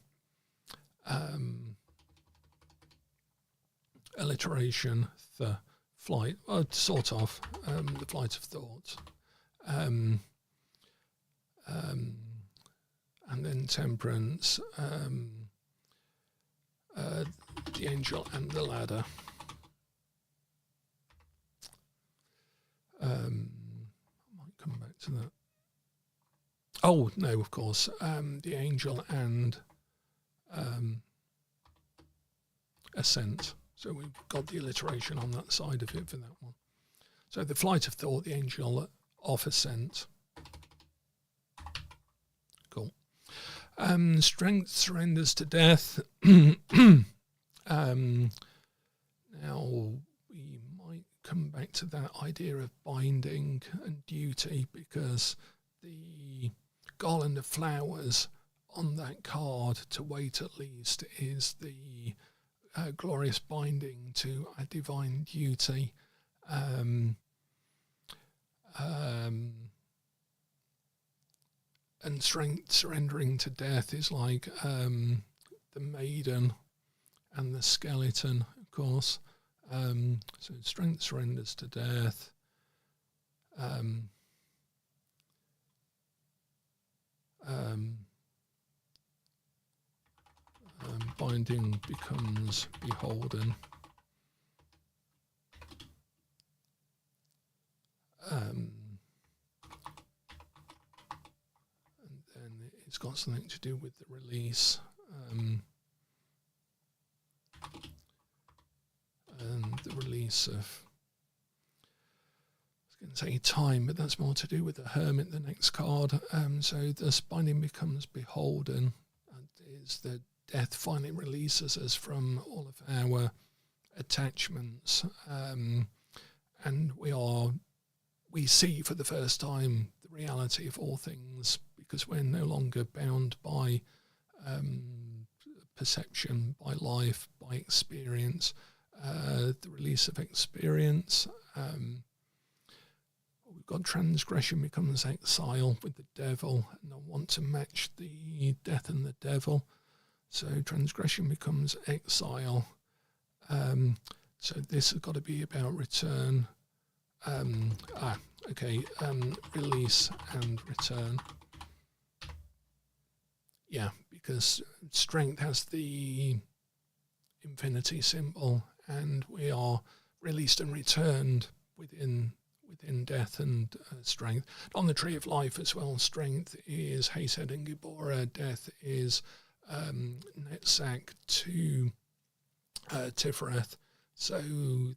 alliteration, the flight, well, sort of, the flight of thought. And then Temperance, the angel and the ladder. I might come back to that. Oh, no, of course, the angel and ascent. So we've got the alliteration on that side of it for that one. So the flight of thought, the angel of ascent. Cool. Strength surrenders to death. Now we might come back to that idea of binding and duty, because the garland of flowers on that card, to wait at least, is the glorious binding to a divine duty. And strength surrendering to death is like the maiden and the skeleton, of course. So strength surrenders to death. Binding becomes beholden. And then it's got something to do with the release. And the release of, I was going to say time, but that's more to do with the hermit, the next card. So the binding becomes beholden, and is that death finally releases us from all of our attachments, and we see for the first time the reality of all things, because we're no longer bound by perception, by life, by experience. The release of experience. We've got transgression becomes exile with the devil, and I want to match the death and the devil. So transgression becomes exile. So this has got to be about return. Release and return. Yeah, because strength has the infinity symbol, and we are released and returned within death and strength. On the tree of life as well, strength is Hesed and Gibora, death is Netzach to Tifereth. So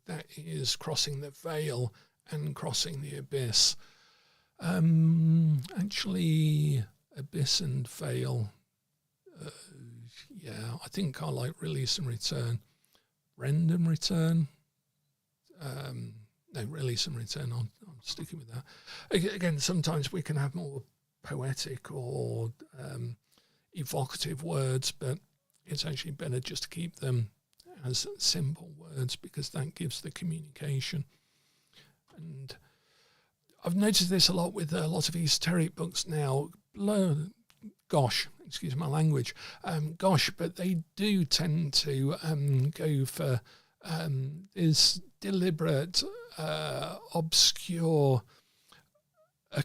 that is crossing the veil and crossing the abyss. Actually, abyss and veil. Yeah, I think I like release and return. Rend and return. No, release and return. I'm sticking with that. Again, sometimes we can have more poetic or evocative words, but it's actually better just to keep them as simple words, because that gives the communication. And I've noticed this a lot with a lot of esoteric books now. Gosh, excuse my language. But they do tend to go for this deliberate, obscure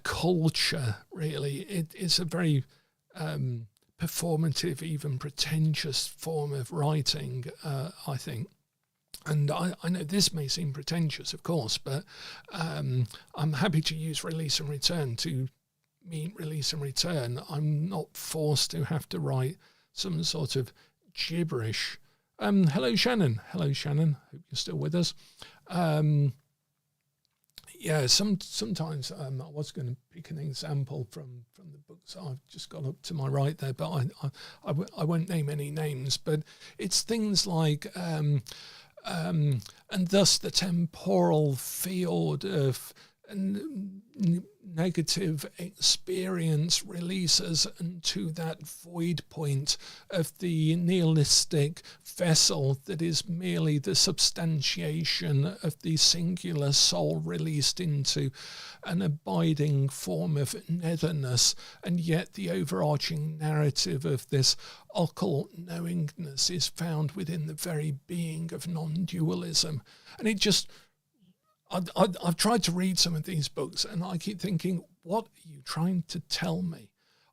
culture, really. It's a very performative, even pretentious form of writing, I think. And I know this may seem pretentious, of course, but I'm happy to use release and return to mean release and return. I'm not forced to have to write some sort of gibberish. Hello, Shannon. Hello, Shannon. Hope you're still with us. Sometimes I was going to pick an example from the books I've just got up to my right there, but I won't name any names. But it's things like, and thus the temporal field of negative experience releases into that void point of the nihilistic vessel that is merely the substantiation of the singular soul released into an abiding form of netherness, and yet the overarching narrative of this occult knowingness is found within the very being of non-dualism. And it just, I've tried to read some of these books, and I keep thinking, what are you trying to tell me?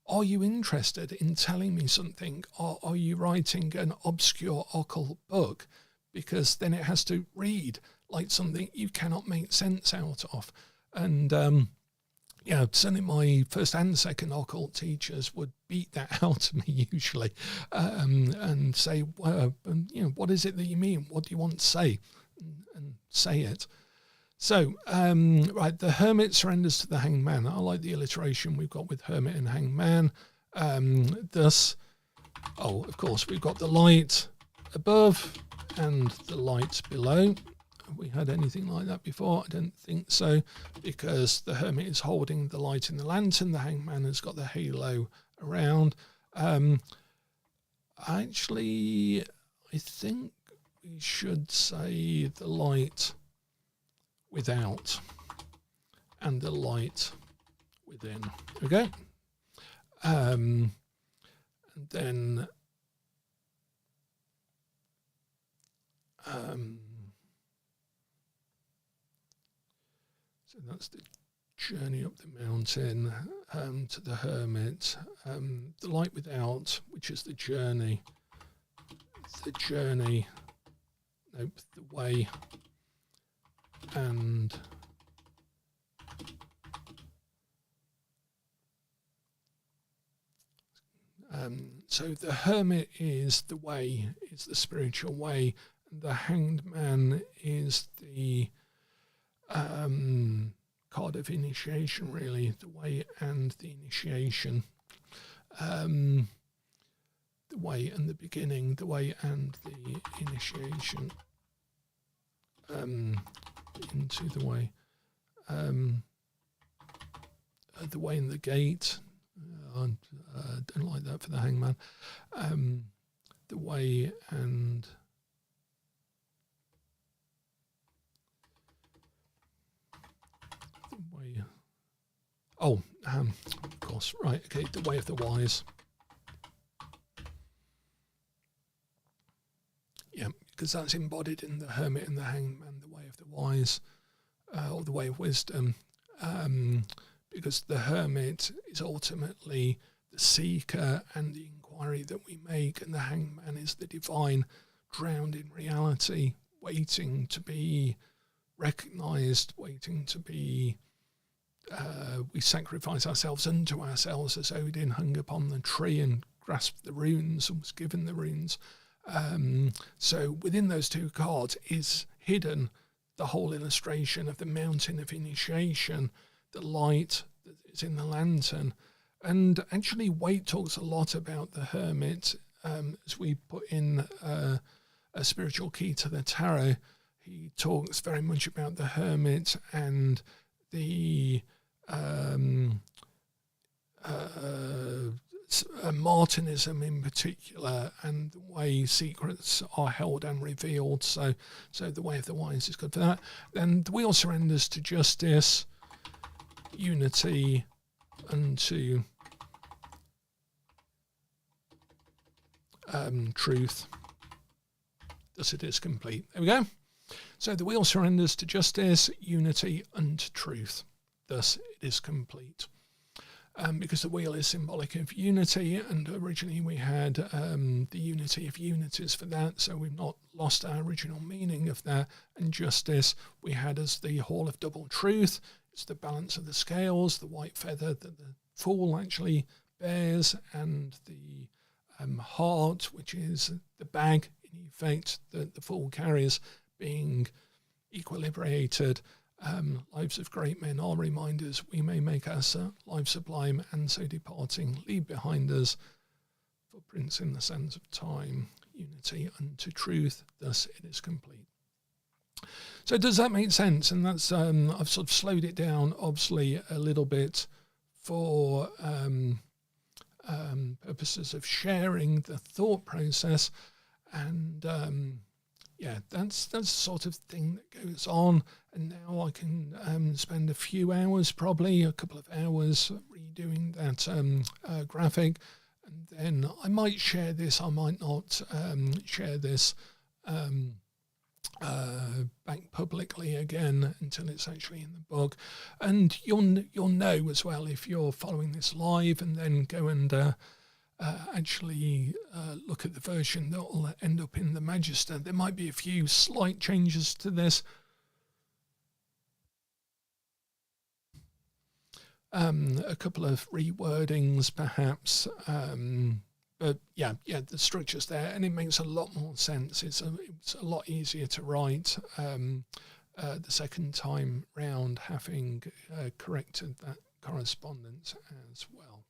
Are you interested in telling me something, or are you writing an obscure occult book? Because then it has to read like something you cannot make sense out of. And certainly my first and second occult teachers would beat that out of me usually, and say, well, what is it that you mean? What do you want to say? And say it. So, right, the hermit surrenders to the hanged man. I like the alliteration we've got with hermit and hanged man. Thus, of course, we've got the light above and the light below. Have we had anything like that before? I don't think so, because the hermit is holding the light in the lantern. The hanged man has got the halo around. Actually, I think we should say the light without and the light within. Okay. And then so that's the journey up the mountain to the hermit. The light without, which is the journey, the way, and So the hermit is the way, is the spiritual way. And the hanged man is the card of initiation, really, the way and the initiation. The way and the beginning, the way and the initiation into the way. The way and the gate. I don't like that for the hangman. The way and the way. Oh, of course, right. Okay, the way of the wise. Yeah, because that's embodied in the hermit and the hangman, the way of the wise, or the way of wisdom. Because the hermit is ultimately the seeker and the inquiry that we make, and the hangman is the divine, drowned in reality, waiting to be recognized, waiting to be, we sacrifice ourselves unto ourselves, as Odin hung upon the tree and grasped the runes and was given the runes. So within those two cards is hidden the whole illustration of the mountain of initiation, the light that is in the lantern. And actually Waite talks a lot about the hermit, as we put in a spiritual key to the tarot. He talks very much about the hermit and the Martinism in particular, and the way secrets are held and revealed. So the way of the wise is good for that. Then the wheel surrenders to justice, unity unto truth. Thus it is complete. There we go. So the wheel surrenders to justice, unity unto truth. Thus it is complete. Because the wheel is symbolic of unity, and originally we had the unity of unities for that, so we've not lost our original meaning of that. And justice we had as the hall of double truth. It's the balance of the scales, the white feather that the fool actually bears, and the heart, which is the bag, in effect, that the fool carries, being equilibrated. Lives of great men are reminders we may make our lives sublime, and so departing leave behind us footprints in the sands of time, unity unto truth, thus it is complete. So does that make sense? And that's I've sort of slowed it down obviously a little bit for purposes of sharing the thought process, and yeah, that's the sort of thing that goes on. And now I can spend a few hours, probably a couple of hours, redoing that graphic, and then I might share this, I might not share this back publicly again until it's actually in the book. And you'll know as well if you're following this live, and then go and actually look at the version that will end up in the Magister. There might be a few slight changes to this. A couple of rewordings perhaps, but yeah, the structure's there, and it makes a lot more sense. It's a lot easier to write the second time round, having corrected that correspondence as well.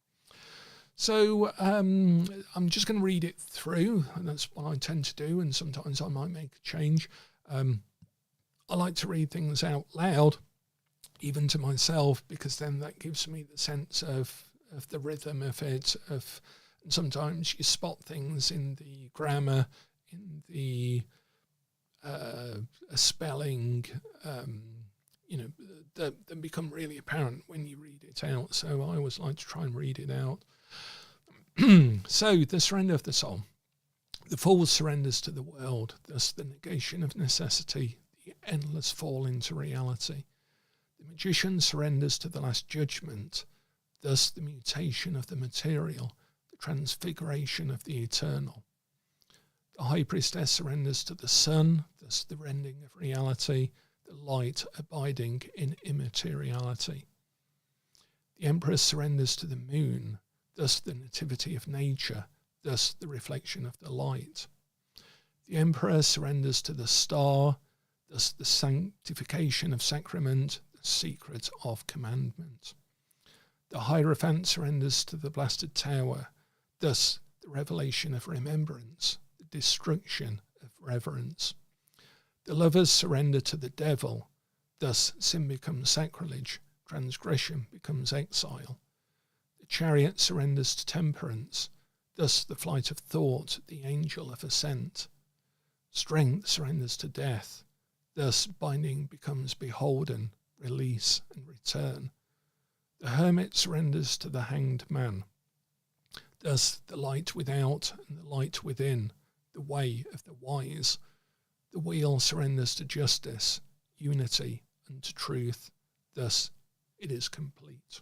So I'm just going to read it through, and that's what I tend to do, and sometimes I might make a change. I like to read things out loud, even to myself, because then that gives me the sense of the rhythm of it. And sometimes you spot things in the grammar, in the spelling, that become really apparent when you read it out. So I always like to try and read it out. So the surrender of the soul. The fool surrenders to the world, thus the negation of necessity, the endless fall into reality. The magician surrenders to the last judgment, thus the mutation of the material, the transfiguration of the eternal. The high priestess surrenders to the sun, thus the rending of reality, the light abiding in immateriality. The empress surrenders to the moon, thus the nativity of nature, thus the reflection of the light. The emperor surrenders to the star, thus the sanctification of sacrament, the secret of commandment. The hierophant surrenders to the blasted tower, thus the revelation of remembrance, the destruction of reverence. The lovers surrender to the devil, thus sin becomes sacrilege, transgression becomes exile. The chariot surrenders to temperance, thus the flight of thought, the angel of ascent. Strength surrenders to death, thus binding becomes beholden, release and return. The hermit surrenders to the hanged man, thus the light without and the light within, the way of the wise. The wheel surrenders to justice, unity and to truth, thus it is complete.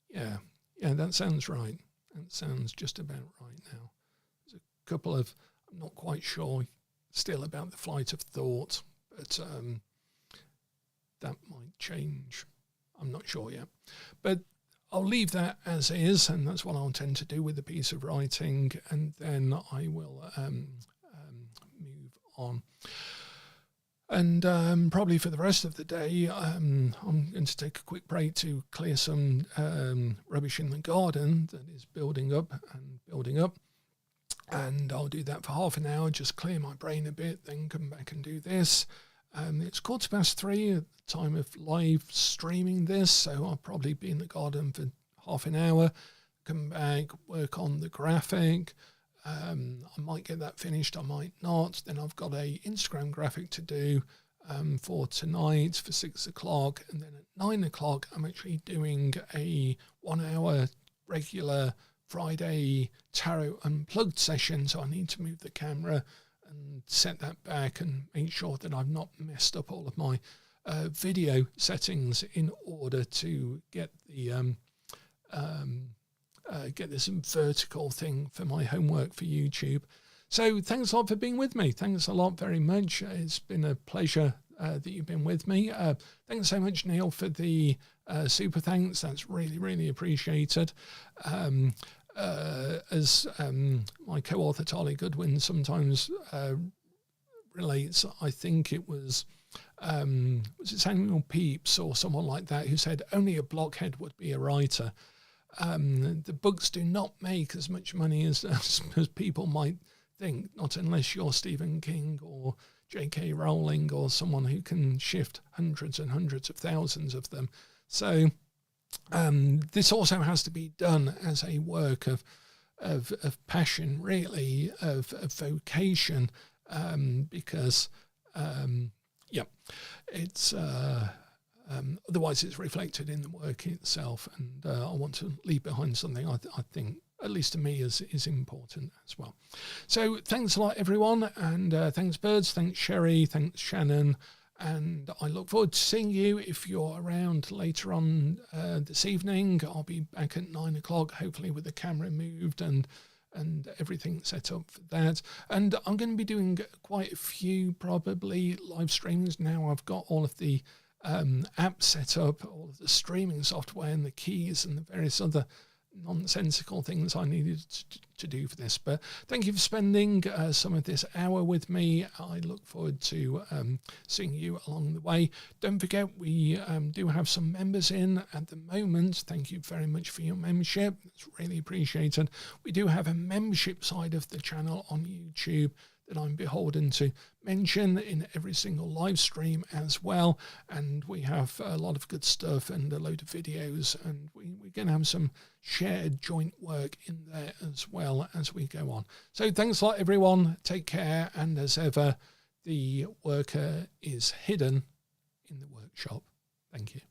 Yeah, that sounds right. That sounds just about right now. There's a couple of, I'm not quite sure still about the flight of thought, but that might change. I'm not sure yet. But I'll leave that as is, and that's what I'll tend to do with a piece of writing, and then I will move on. And probably for the rest of the day, I'm going to take a quick break to clear some rubbish in the garden that is building up. And I'll do that for half an hour, just clear my brain a bit, then come back and do this. It's 3:15 at the time of live streaming this, so I'll probably be in the garden for half an hour, come back, work on the graphic. I might get that finished, I might not. Then I've got a Instagram graphic to do for tonight for 6 o'clock. And then at 9 o'clock, I'm actually doing a 1 hour regular Friday Tarot Unplugged session. So I need to move the camera and set that back and make sure that I've not messed up all of my video settings in order to get the get this vertical thing for my homework for YouTube. So thanks a lot for being with me. Thanks a lot very much. It's been a pleasure that you've been with me. Thanks so much, Neil, for the super thanks. That's really, really appreciated. As my co-author Tali Goodwin sometimes relates, I think it was it Samuel Pepys or someone like that who said only a blockhead would be a writer. The books do not make as much money as people might think, not unless you're Stephen King or J.K. Rowling or someone who can shift hundreds and hundreds of thousands of them. So this also has to be done as a work of passion, really, of vocation, because it's otherwise it's reflected in the work itself, and I want to leave behind something I think, at least to me, is important as well. So thanks a lot, everyone, and thanks Birds, thanks Sherry, thanks Shannon, and I look forward to seeing you if you're around later on this evening. I'll be back at 9 o'clock, hopefully with the camera moved and everything set up for that. And I'm going to be doing quite a few probably live streams now. I've got all of the apps set up, all of the streaming software and the keys and the various other nonsensical things I needed to do for this. But thank you for spending some of this hour with me. I look forward to seeing you along the way. Don't forget, we do have some members in at the moment. Thank you very much for your membership. It's really appreciated. We do have a membership side of the channel on YouTube that I'm beholden to mention in every single live stream as well. And we have a lot of good stuff and a load of videos, and we're going to have some shared joint work in there as well as we go on. So thanks a lot, everyone. Take care. And as ever, the worker is hidden in the workshop. Thank you.